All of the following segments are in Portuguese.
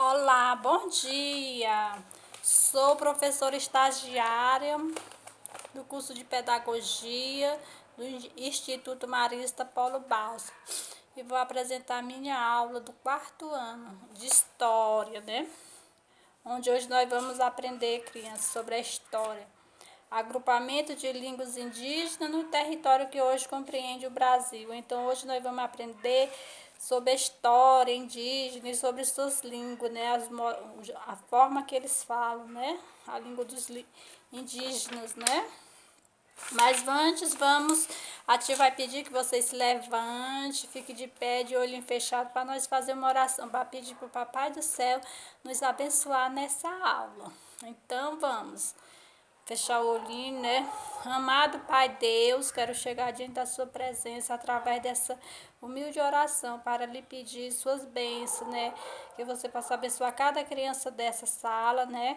Olá, bom dia. Sou professora estagiária do curso de Pedagogia do Instituto Marista Paulo Balsa e vou apresentar minha aula do quarto ano de História, né? Onde hoje nós vamos aprender, crianças, sobre a história. Agrupamento de línguas indígenas no território que hoje compreende o Brasil. Então, hoje nós vamos aprender sobre a história indígena e sobre suas línguas, né? A forma que eles falam, né? A língua dos indígenas, né? Mas antes, a tia vai pedir que você se levante, fique de pé, de olho fechado, para nós fazer uma oração, para pedir para o Papai do Céu nos abençoar nessa aula. Então, vamos fechar o olhinho, né? Amado Pai Deus, quero chegar diante da sua presença através dessa humilde oração para lhe pedir suas bênçãos, né? Que você possa abençoar cada criança dessa sala, né?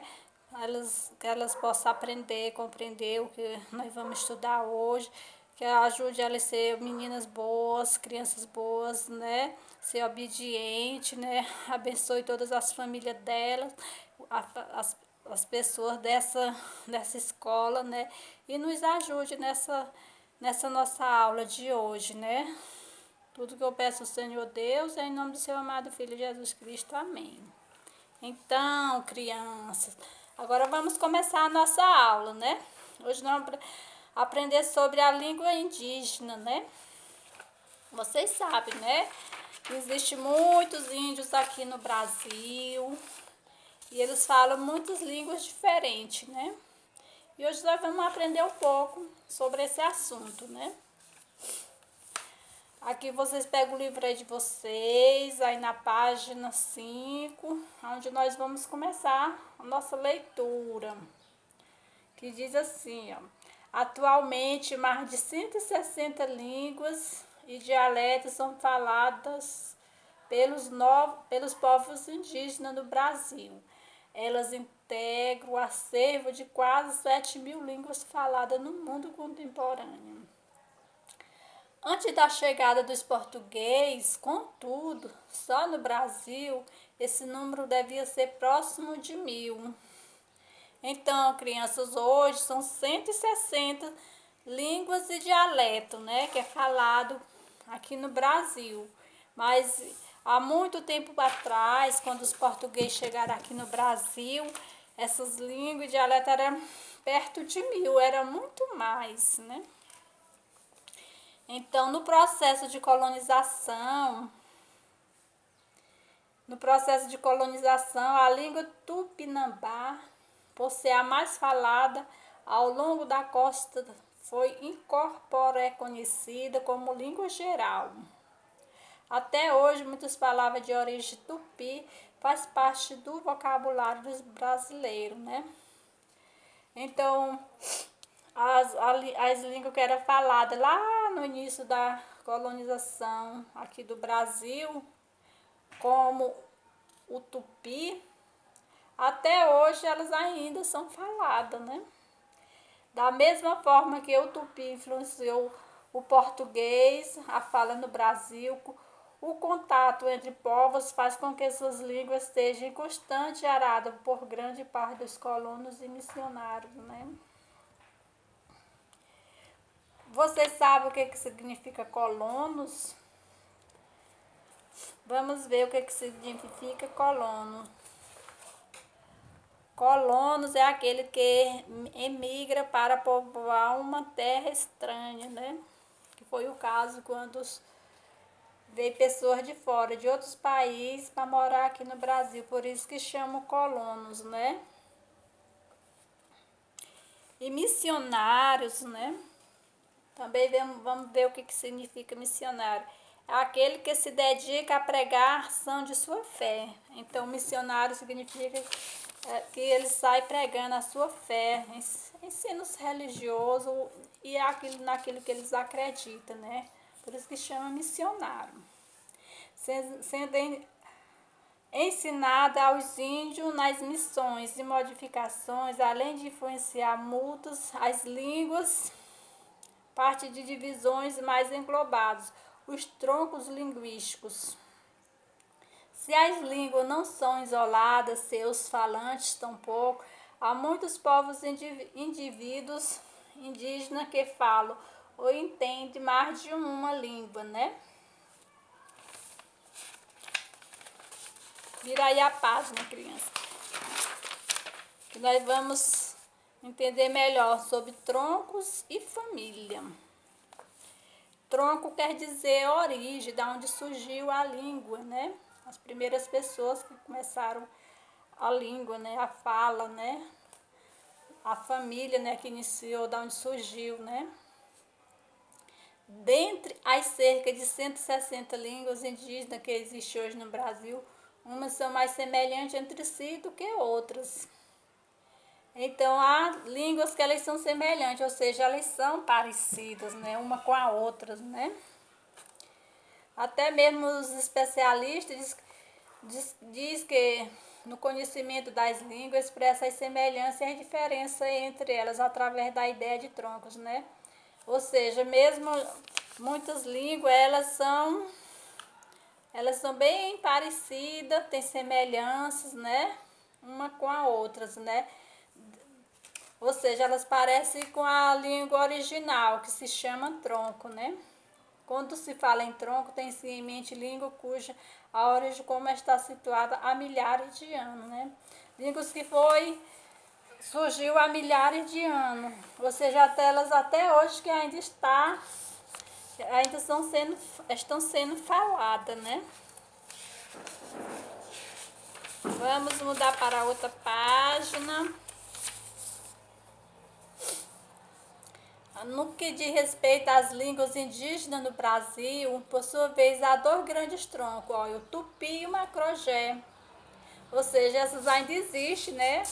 Que elas possam aprender, compreender o que nós vamos estudar hoje, que ajude elas a ser meninas boas, crianças boas, né? Ser obediente, né? Abençoe todas as famílias delas, as pessoas dessa escola, né? E nos ajude nessa nossa aula de hoje, né? Tudo que eu peço ao Senhor Deus é em nome do seu amado Filho Jesus Cristo. Amém. Então, crianças, agora vamos começar a nossa aula, né? Hoje nós vamos aprender sobre a língua indígena, né? Vocês sabem, né? Existem muitos índios aqui no Brasil e eles falam muitas línguas diferentes, né? E hoje nós vamos aprender um pouco sobre esse assunto, né? Aqui vocês pegam o livro aí de vocês, aí na página 5, onde nós vamos começar a nossa leitura, que diz assim, ó: atualmente, mais de 160 línguas e dialetos são faladas pelos povos indígenas do Brasil. Elas integram o acervo de quase 7.000 línguas faladas no mundo contemporâneo. Antes da chegada dos portugueses, contudo, só no Brasil, esse número devia ser próximo de 1.000. Então, crianças, hoje são 160 línguas e dialetos, né, que é falado aqui no Brasil. Mas há muito tempo atrás, quando os portugueses chegaram aqui no Brasil, essas línguas e dialetos eram perto de 1.000, era muito mais, né? Então, no processo de colonização, a língua tupinambá, por ser a mais falada ao longo da costa, foi reconhecida como língua geral. Até hoje, muitas palavras de origem tupi faz parte do vocabulário dos brasileiros, né? Então, as línguas que eram faladas lá no início da colonização aqui do Brasil, como o tupi, até hoje elas ainda são faladas, né? Da mesma forma que o tupi influenciou o português, a fala no Brasil, o contato entre povos faz com que suas línguas estejam em constante arada por grande parte dos colonos e missionários, né? Você sabe o que significa colonos? Vamos ver o que significa colono. Colonos é aquele que emigra para povoar uma terra estranha, né? Que foi o caso quando veio pessoas de fora, de outros países, para morar aqui no Brasil. Por isso que chamam colonos, né? E missionários, né? Também vamos ver o que significa missionário. É aquele que se dedica a pregar a ação de sua fé. Então, missionário significa que ele sai pregando a sua fé, ensinos religiosos e naquilo que eles acreditam, né? Por isso que chama missionário. Sendo ensinada aos índios nas missões e modificações, além de influenciar muitas as línguas, parte de divisões mais englobadas, os troncos linguísticos. Se as línguas não são isoladas, seus falantes tampouco, há muitos povos indivíduos indígenas que falam ou entendem mais de uma língua, né? Vira aí a página, criança, que nós vamos entender melhor sobre troncos e família. Tronco quer dizer origem, da onde surgiu a língua, né? As primeiras pessoas que começaram a língua, né? A fala, né? A família, né? Que iniciou, da onde surgiu, né? Dentre as cerca de 160 línguas indígenas que existem hoje no Brasil, umas são mais semelhantes entre si do que outras. Então, há línguas que elas são semelhantes, ou seja, elas são parecidas, né? Uma com a outra, né? Até mesmo os especialistas diz que no conhecimento das línguas expressa as semelhanças e as diferenças entre elas através da ideia de troncos, né? Ou seja, mesmo muitas línguas, elas são bem parecidas, têm semelhanças, né? Uma com a outras, né? Ou seja, elas parecem com a língua original, que se chama tronco, né? Quando se fala em tronco, tem-se em mente língua cuja a origem como está situada há milhares de anos, né? Línguas que surgiu há milhares de anos, ou seja, até elas até hoje que ainda estão sendo faladas, né? Vamos mudar para outra página. No que diz respeito às línguas indígenas no Brasil, por sua vez, há dois grandes troncos, ó, o tupi e o macrogé. Ou seja, essas ainda existem, né?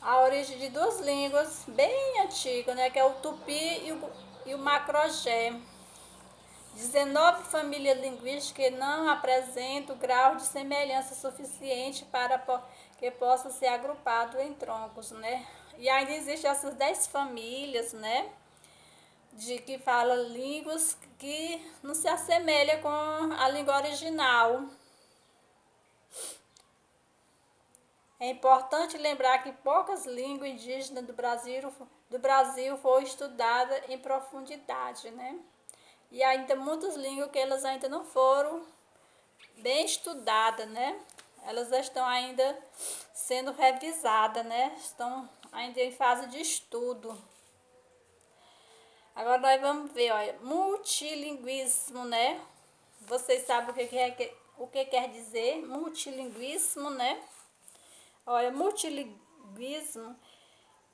A origem de duas línguas bem antigas, né? Que é o tupi e o macrogé. 19 famílias linguísticas que não apresentam grau de semelhança suficiente para que possa ser agrupado em troncos, né? E ainda existem essas 10 famílias, né? De que fala línguas que não se assemelham com a língua original. É importante lembrar que poucas línguas indígenas do Brasil foram estudadas em profundidade, né? E ainda muitas línguas que elas ainda não foram bem estudadas, né? Elas estão ainda sendo revisadas, né? Estão ainda em fase de estudo. Agora nós vamos ver, olha, multilinguismo, né? Vocês sabem o que quer dizer multilinguismo, né? Olha, multilinguismo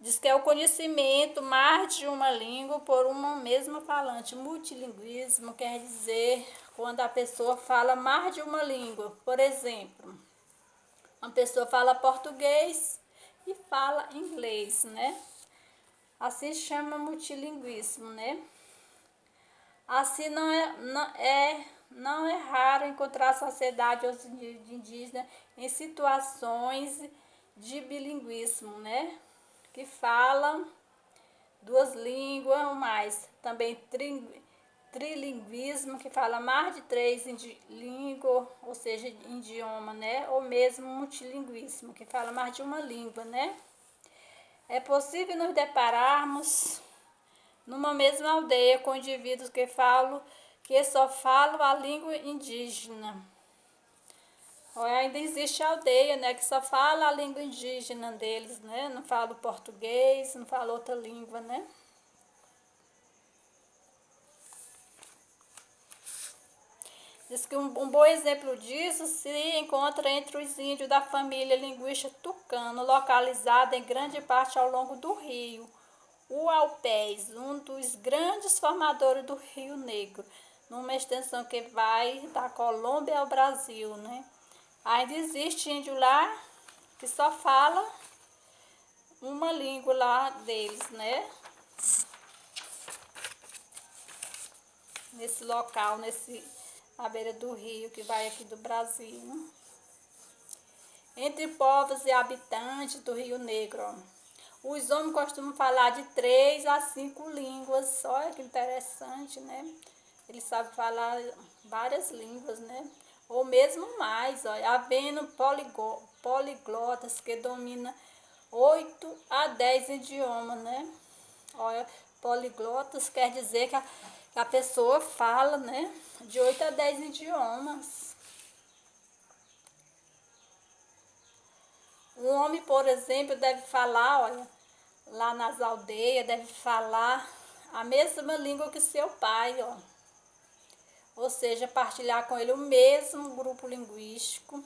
diz que é o conhecimento mais de uma língua por uma mesma falante. Multilinguismo quer dizer quando a pessoa fala mais de uma língua. Por exemplo, uma pessoa fala português e fala inglês, né? Assim se chama multilinguismo, né? Assim não é raro encontrar sociedades indígenas em situações de bilinguismo, né? Que falam duas línguas ou mais. Também trilinguismo, que fala mais de três línguas, ou seja, idioma, né? Ou mesmo multilinguismo, que fala mais de uma língua, né? É possível nos depararmos numa mesma aldeia com indivíduos que só falam a língua indígena. Ainda existe aldeia, né, que só fala a língua indígena deles, né? Não fala o português, não fala outra língua, né? Diz que um bom exemplo disso se encontra entre os índios da família linguística tucano, localizada em grande parte ao longo do rio. O Alpés, um dos grandes formadores do Rio Negro, numa extensão que vai da Colômbia ao Brasil, né? Ainda existe índio lá que só fala uma língua lá deles, né? Nesse local, à beira do rio que vai aqui do Brasil, né? Entre povos e habitantes do Rio Negro, ó, os homens costumam falar de 3 a 5 línguas. Olha que interessante, né? Eles sabem falar várias línguas, né? ou mesmo mais, ó, havendo poliglotas que dominam 8 a 10 idiomas, né? Olha, poliglotas quer dizer que a pessoa fala, né, de 8 a 10 idiomas. Um homem, por exemplo, deve falar, olha, lá nas aldeias, deve falar a mesma língua que seu pai, ó. Ou seja, partilhar com ele o mesmo grupo linguístico.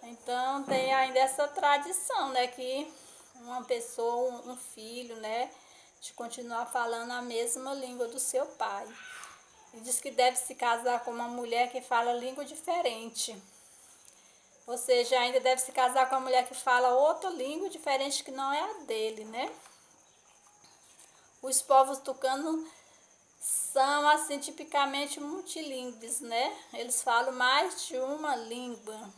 Então, tem ainda essa tradição, né, que uma pessoa, um filho, né, de continuar falando a mesma língua do seu pai. E diz que deve se casar com uma mulher que fala língua diferente. Ou seja, ainda deve se casar com uma mulher que fala outra língua diferente que não é a dele, né? Os povos tucanos são, assim, tipicamente multilingües, né? Eles falam mais de uma língua.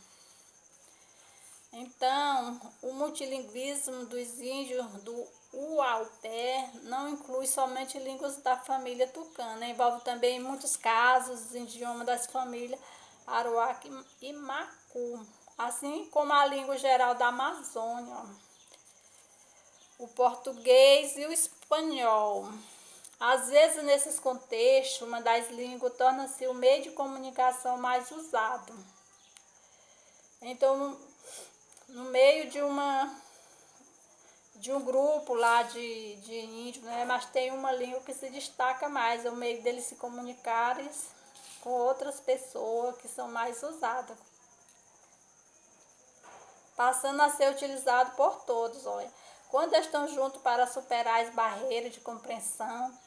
Então, o multilinguismo dos índios do Uaupé não inclui somente línguas da família tucana, envolve também, em muitos casos, os idiomas das famílias Aruac e Macu, assim como a língua geral da Amazônia, o português e o espanhol. Às vezes, nesses contextos, uma das línguas torna-se o meio de comunicação mais usado. Então, no meio de um grupo lá de índios, né? Mas tem uma língua que se destaca mais, é o meio deles se comunicarem com outras pessoas que são mais usadas, passando a ser utilizado por todos, olha. Quando estão juntos para superar as barreiras de compreensão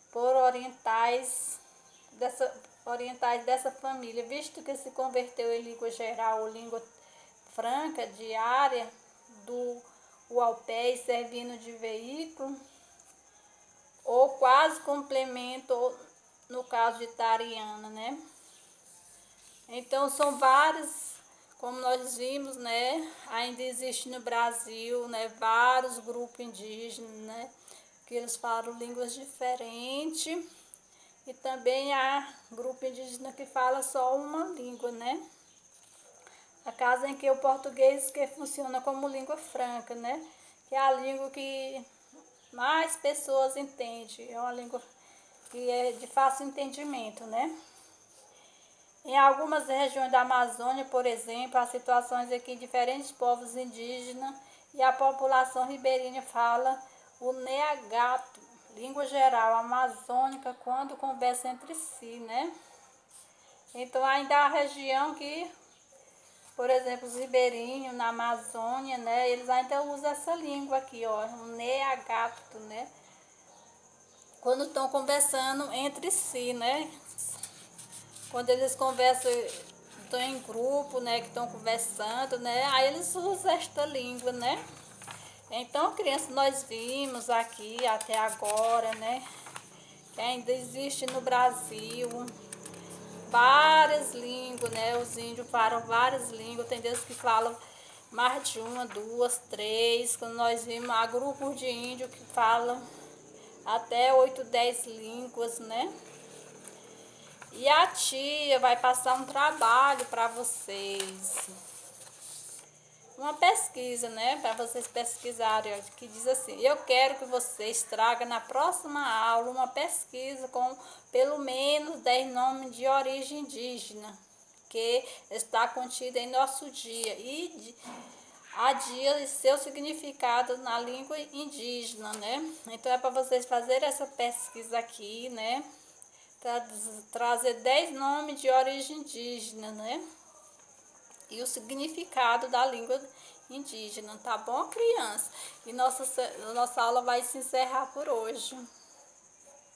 por orientais dessa família, visto que se converteu em língua geral ou língua franca diária do Uaupé, servindo de veículo ou quase complemento no caso de Tariana, né? Então são vários, como nós vimos, né? Ainda existe no Brasil, né, vários grupos indígenas, né, que eles falam línguas diferentes, e também há grupo indígena que fala só uma língua, né? A casa em que o português que funciona como língua franca, né? Que é a língua que mais pessoas entendem, é uma língua que é de fácil entendimento, né? Em algumas regiões da Amazônia, por exemplo, há situações em que diferentes povos indígenas e a população ribeirinha fala o neagato, língua geral amazônica, quando conversam entre si, né? Então ainda há região que, por exemplo, os ribeirinhos na Amazônia, né, eles ainda usam essa língua aqui, ó, o neagato, né? Quando estão conversando entre si, né? Quando eles conversam, estão em grupo, né, que estão conversando, né, aí eles usam esta língua, né. Então, crianças, nós vimos aqui até agora, né, que ainda existe no Brasil várias línguas, né, os índios falam várias línguas, tem deles que falam mais de uma, duas, três, quando nós vimos, há grupos de índios que falam até 8, 10 línguas, né. E a tia vai passar um trabalho para vocês. Uma pesquisa, né? Para vocês pesquisarem, ó, que diz assim: eu quero que vocês tragam na próxima aula uma pesquisa com pelo menos 10 nomes de origem indígena que está contida em nosso dia e a dia e seu significado na língua indígena, né? Então é para vocês fazerem essa pesquisa aqui, né? Trazer 10 nomes de origem indígena, né? E o significado da língua indígena, tá bom, criança? E nossa aula vai se encerrar por hoje.